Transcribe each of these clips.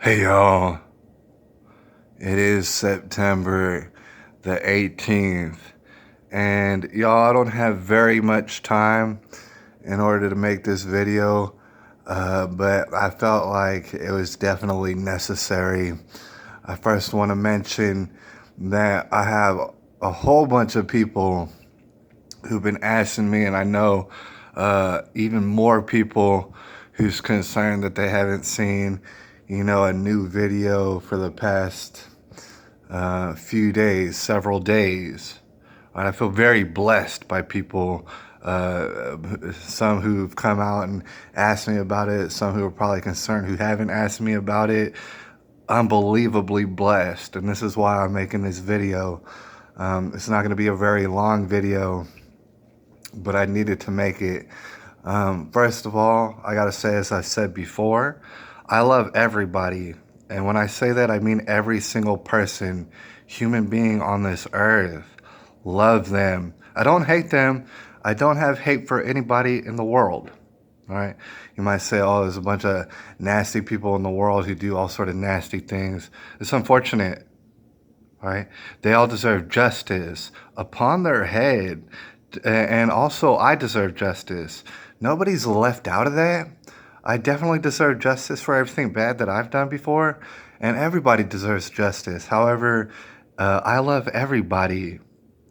Hey y'all, it is September the 18th, and y'all, I don't have very much time in order to make this video, but I felt like it was definitely necessary. I first want to mention that I have a whole bunch of people who've been asking me, and I know even more people who's concerned that they haven't seen, a new video for the past few days, several days. And I feel very blessed by people, some who've come out and asked me about it, some who are probably concerned who haven't asked me about it. Unbelievably blessed, and this is why I'm making this video. It's not going to be a very long video, but I needed to make it. First of all, I gotta say, as I said before, I love everybody. And when I say that, I mean every single person, human being on this earth. Love them. I don't hate them. I don't have hate for anybody in the world. All right. You might say, oh, there's a bunch of nasty people in the world who do all sort of nasty things. It's unfortunate. All right. They all deserve justice upon their head. And also, I deserve justice. Nobody's left out of that. I definitely deserve justice for everything bad that I've done before, and everybody deserves justice. However, I love everybody.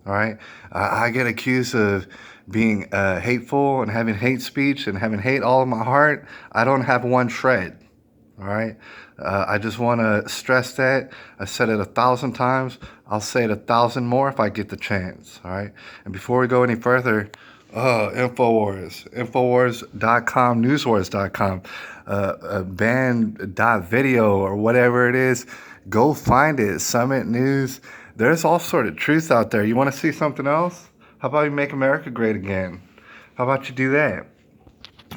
All right, I get accused of being hateful and having hate speech and having hate all in my heart. I don't have one shred. All right, I just want to stress that. I said it 1,000 times. I'll say it 1,000 more if I get the chance. All right, and before we go any further, Infowars.com, Newswars.com, band.video or whatever it is, go find it. Summit News. There's all sort of truth out there. You want to see something else? How about you make America great again? How about you do that?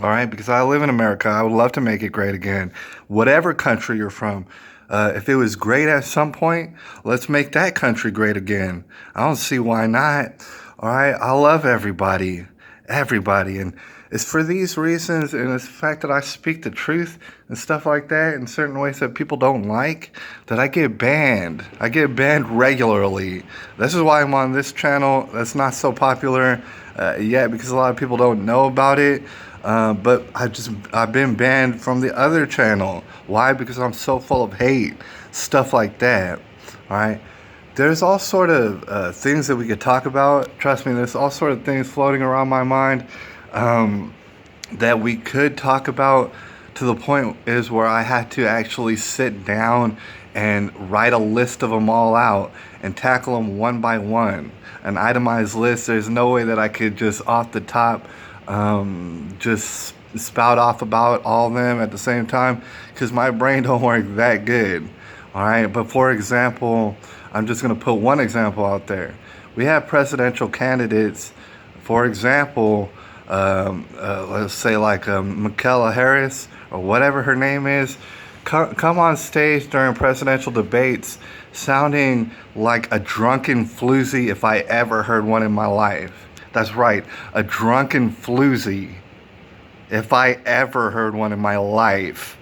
All right, because I live in America. I would love to make it great again. Whatever country you're from, if it was great at some point, let's make that country great again. I don't see why not. All right, I love everybody, and it's for these reasons, and it's the fact that I speak the truth and stuff like that in certain ways that people don't like, that I get banned. I get banned regularly. This is why I'm on this channel that's not so popular yet, because a lot of people don't know about it. But I've been banned from the other channel. Why? Because I'm so full of hate, stuff like that. All right. There's all sort of things that we could talk about. Trust me, there's all sort of things floating around my mind that we could talk about, to the point is where I had to actually sit down and write a list of them all out and tackle them one by one. An itemized list. There's no way that I could just off the top just spout off about all of them at the same time, because my brain don't work that good. All right, but for example, I'm just going to put one example out there. We have presidential candidates, for example, let's say like Kamala Harris or whatever her name is, come on stage during presidential debates sounding like a drunken floozy if I ever heard one in my life. That's right, a drunken floozy if I ever heard one in my life.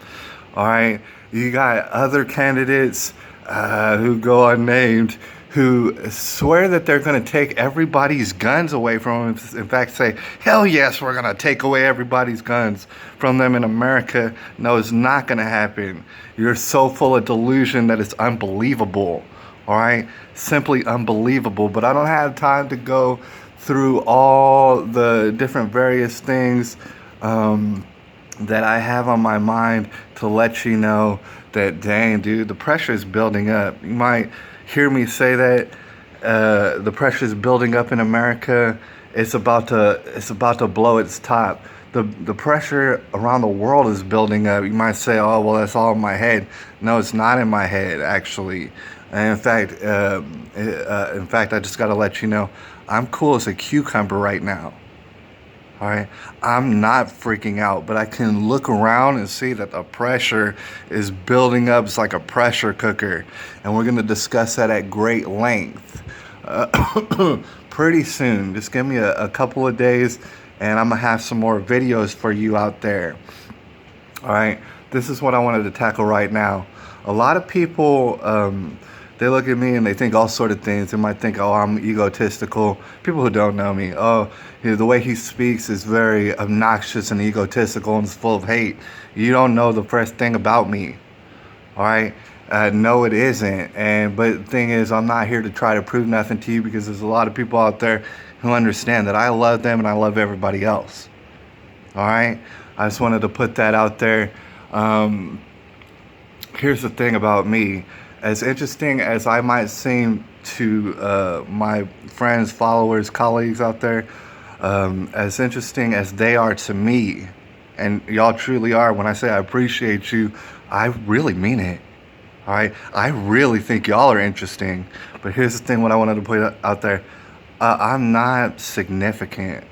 All right, you got other candidates who go unnamed, who swear that they're going to take everybody's guns away from them. In fact, say, hell yes, we're going to take away everybody's guns from them in America. No, it's not going to happen. You're so full of delusion that it's unbelievable. All right, simply unbelievable. But I don't have time to go through all the different various things that I have on my mind to let you know that, dang, dude, the pressure is building up. You might hear me say that the pressure is building up in America. It's about to blow its top. The pressure around the world is building up. You might say, oh, well, that's all in my head. No, it's not in my head, actually. And in fact, I just got to let you know, I'm cool as a cucumber right now. All right, I'm not freaking out, but I can look around and see that the pressure is building up. It's like a pressure cooker, and we're going to discuss that at great length pretty soon. Just give me a couple of days, and I'm going to have some more videos for you out there. All right, this is what I wanted to tackle right now. A lot of people, they look at me and they think all sort of things. They might think, oh, I'm egotistical. People who don't know me, oh, the way he speaks is very obnoxious and egotistical and it's full of hate. You don't know the first thing about me, all right? No, it isn't. But the thing is, I'm not here to try to prove nothing to you, because there's a lot of people out there who understand that I love them and I love everybody else. All right? I just wanted to put that out there. Here's the thing about me. As interesting as I might seem to my friends, followers, colleagues out there, as interesting as they are to me, and y'all truly are, when I say I appreciate you, I really mean it. All right, I really think y'all are interesting. But here's the thing: what I wanted to put out there, I'm not significant,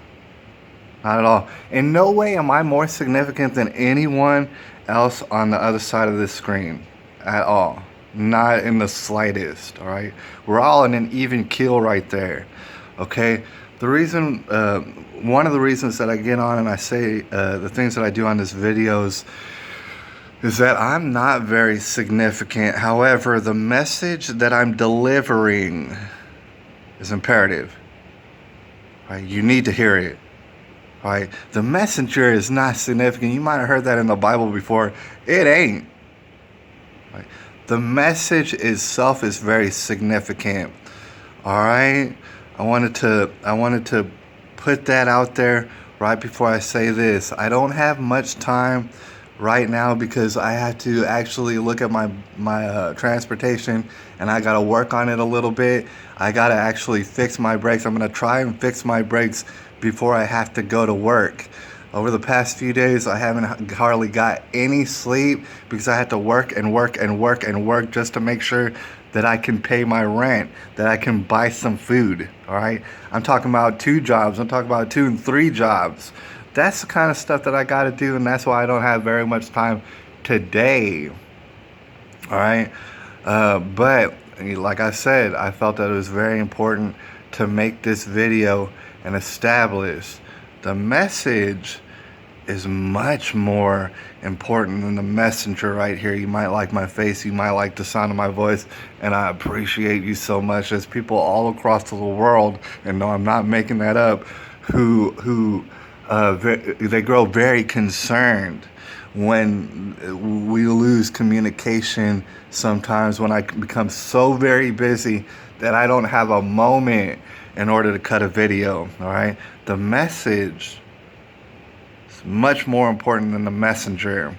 not at all. In no way am I more significant than anyone else on the other side of this screen, at all. Not in the slightest. All right, we're all in an even keel right there. Okay, the reason, one of the reasons that I get on and I say the things that I do on these videos is that I'm not very significant. However, the message that I'm delivering is imperative. Right? You need to hear it. Right? The messenger is not significant. You might have heard that in the Bible before. It ain't. Right? The message itself is very significant. All right? I wanted to put that out there right before I say this. I don't have much time right now because I had to actually look at my transportation, and I got to work on it a little bit. I got to actually fix my brakes. I'm going to try and fix my brakes before I have to go to work. Over the past few days, I haven't hardly got any sleep because I had to work and work and work and work just to make sure that I can pay my rent, that I can buy some food, all right? I'm talking about 2 jobs. I'm talking about 2 and 3 jobs. That's the kind of stuff that I got to do, and that's why I don't have very much time today. All right? But like I said, I felt that it was very important to make this video and establish the message is much more important than the messenger right here. You might like my face, you might like the sound of my voice, and I appreciate you so much. There's people all across the world, and no, I'm not making that up, who they grow very concerned when we lose communication sometimes, when I become so very busy that I don't have a moment in order to cut a video, all right? The message is much more important than the messenger.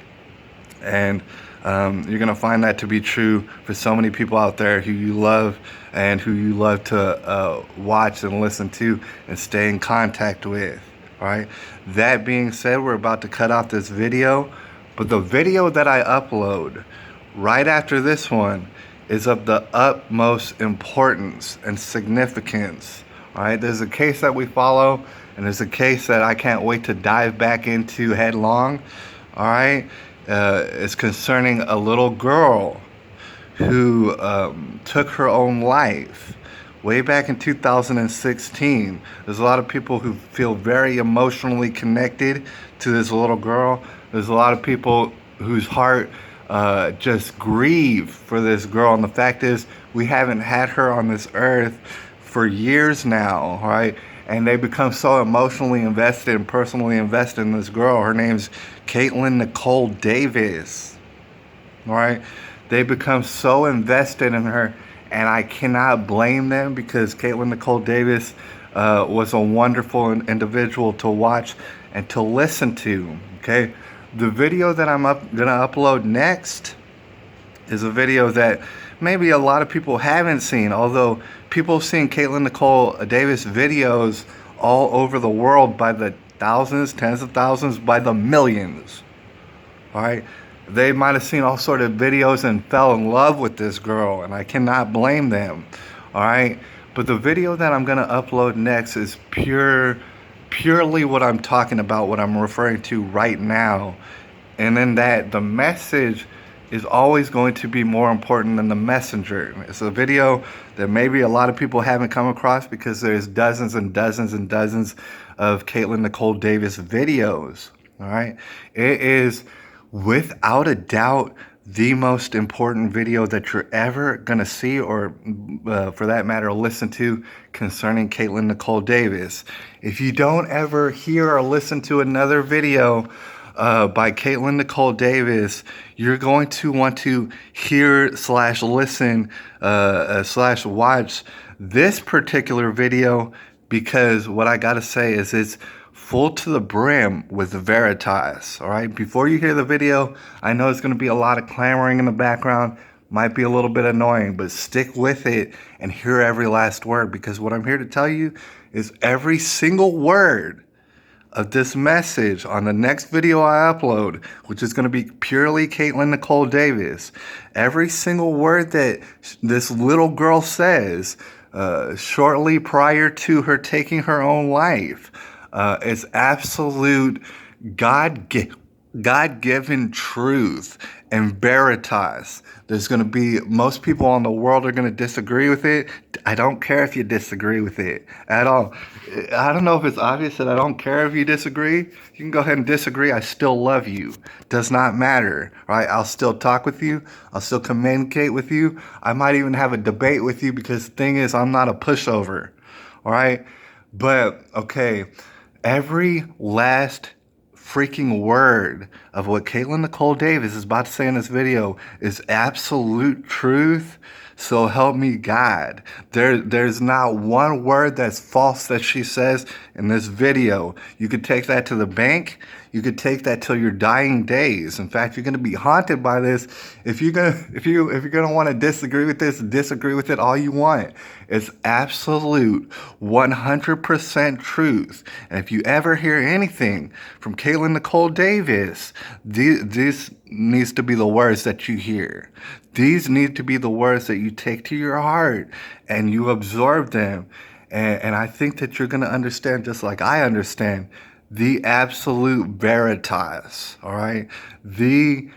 And you're going to find that to be true for so many people out there who you love and who you love to watch and listen to and stay in contact with. All right. That being said, we're about to cut off this video, but the video that I upload right after this one is of the utmost importance and significance. All right. There's a case that we follow, and there's a case that I can't wait to dive back into headlong. All right. It's concerning a little girl who took her own life way back in 2016. There's a lot of people who feel very emotionally connected to this little girl. There's a lot of people whose heart just grieve for this girl. And the fact is, we haven't had her on this earth for years now, all right? And they become so emotionally invested and personally invested in this girl. Her name's Caitlin Nicole Davis, all right? They become so invested in her, and I cannot blame them, because Caitlin Nicole Davis was a wonderful individual to watch and to listen to, okay? The video that I'm going to upload next is a video that maybe a lot of people haven't seen, although people have seen Caitlin Nicole Davis videos all over the world by the thousands, tens of thousands, by the millions, all right? They might have seen all sort of videos and fell in love with this girl, and I cannot blame them, all right? But the video that I'm going to upload next is purely what I'm talking about, what I'm referring to right now. And then that the message is always going to be more important than the messenger. It's a video that maybe a lot of people haven't come across because there's dozens and dozens and dozens of Caitlin Nicole Davis videos, all right? It is without a doubt the most important video that you're ever going to see, or for that matter, listen to concerning Caitlin Nicole Davis. If you don't ever hear or listen to another video by Caitlin Nicole Davis, you're going to want to hear slash listen slash watch this particular video, because what I gotta say is it's full to the brim with Veritas. All right, before you hear the video, I know it's going to be a lot of clamoring in the background, might be a little bit annoying, but stick with it and hear every last word, because what I'm here to tell you is every single word of this message on the next video I upload, which is going to be purely Caitlin Nicole Davis. Every single word that this little girl says shortly prior to her taking her own life is absolute God-given truth and veritas. There's going to be, most people in the world are going to disagree with it. I don't care if you disagree with it at all. I don't know if it's obvious that I don't care if you disagree. You can go ahead and disagree. I still love you. Does not matter, right? I'll still talk with you. I'll still communicate with you. I might even have a debate with you, because the thing is, I'm not a pushover, all right? But, okay, every last freaking word of what Caitlin Nicole Davis is about to say in this video is absolute truth. So help me God. There's not one word that's false that she says in this video. You could take that to the bank. You could take that till your dying days. In fact, you're going to be haunted by this. If you're gonna want to disagree with this, disagree with it all you want. It's absolute 100% truth. And if you ever hear anything from Caitlin Nicole Davis, this needs to be the words that you hear. These need to be the words that you take to your heart and you absorb them. And I think that you're going to understand, just like I understand, the absolute veritas, all right? The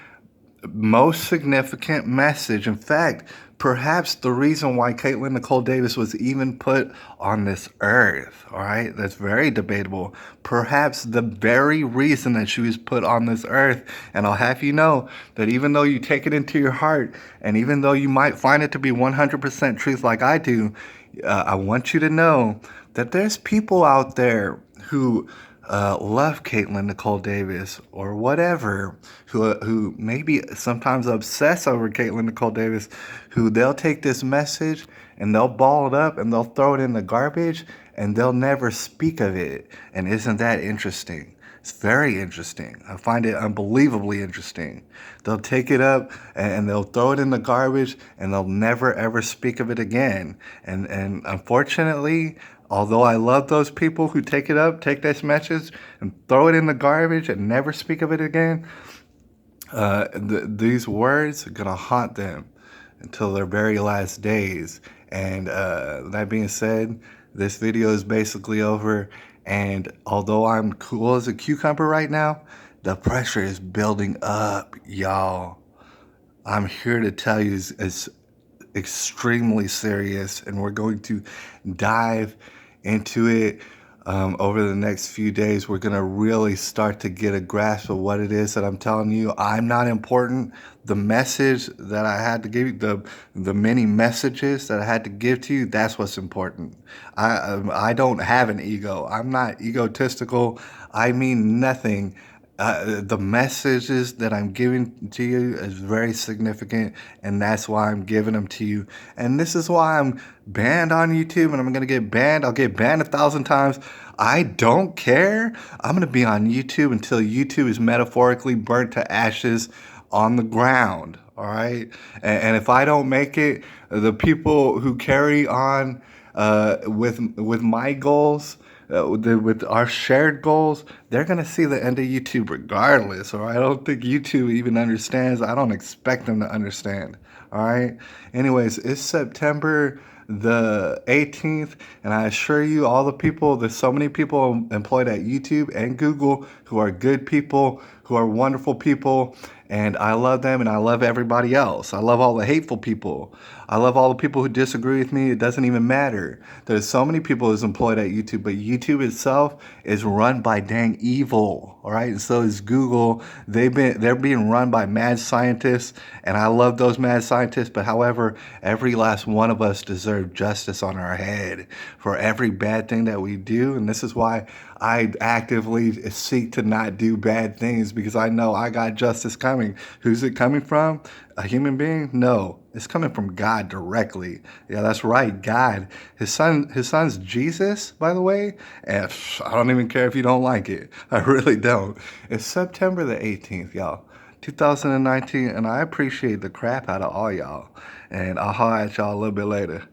most significant message. In fact, perhaps the reason why Caitlin Nicole Davis was even put on this earth, all right? That's very debatable. Perhaps the very reason that she was put on this earth. And I'll have you know that even though you take it into your heart, and even though you might find it to be 100% truth like I do, I want you to know that there's people out there who love Caitlin Nicole Davis or whatever, who maybe sometimes obsess over Caitlin Nicole Davis, who they'll take this message and they'll ball it up and they'll throw it in the garbage and they'll never speak of it. And isn't that interesting? It's very interesting. I find it unbelievably interesting. They'll take it up and they'll throw it in the garbage and they'll never ever speak of it again. And unfortunately, although I love those people who take it up, take this message and throw it in the garbage and never speak of it again, these words are going to haunt them until their very last days. And that being said, this video is basically over. And although I'm cool as a cucumber right now, the pressure is building up, y'all. I'm here to tell you it's extremely serious, and we're going to dive into it over the next few days. We're going to really start to get a grasp of what it is that I'm telling you. I'm not important. The message that I had to give you, the many messages that I had to give to you, that's what's important. I don't have an ego. I'm not egotistical. I mean nothing. The messages that I'm giving to you is very significant, and that's why I'm giving them to you. And this is why I'm banned on YouTube, and I'm going to get banned. I'll get banned 1,000 times. I don't care. I'm going to be on YouTube until YouTube is metaphorically burnt to ashes on the ground, all right? And if I don't make it, the people who carry on with my goals, with our shared goals, they're going to see the end of YouTube regardless, or I don't think YouTube even understands. I don't expect them to understand, all right? Anyways, it's September the 18th, and I assure you, all the people, there's so many people employed at YouTube and Google who are good people, who are wonderful people, And I love them and I love everybody else. I love all the hateful people. I love all the people who disagree with me. It doesn't even matter. There's so many people who's employed at YouTube, but YouTube itself is run by dang evil. All right. And so is Google. They're being run by mad scientists. And I love those mad scientists. But however, every last one of us deserve justice on our head for every bad thing that we do. And this is why I actively seek to not do bad things, because I know I got justice coming. Who's it coming from? A human being? No, it's coming from God directly. Yeah, that's right, God. His son's Jesus, by the way. And I don't even care if you don't like it. I really don't. It's September the 18th, y'all. 2019, and I appreciate the crap out of all y'all. And I'll holler at y'all a little bit later.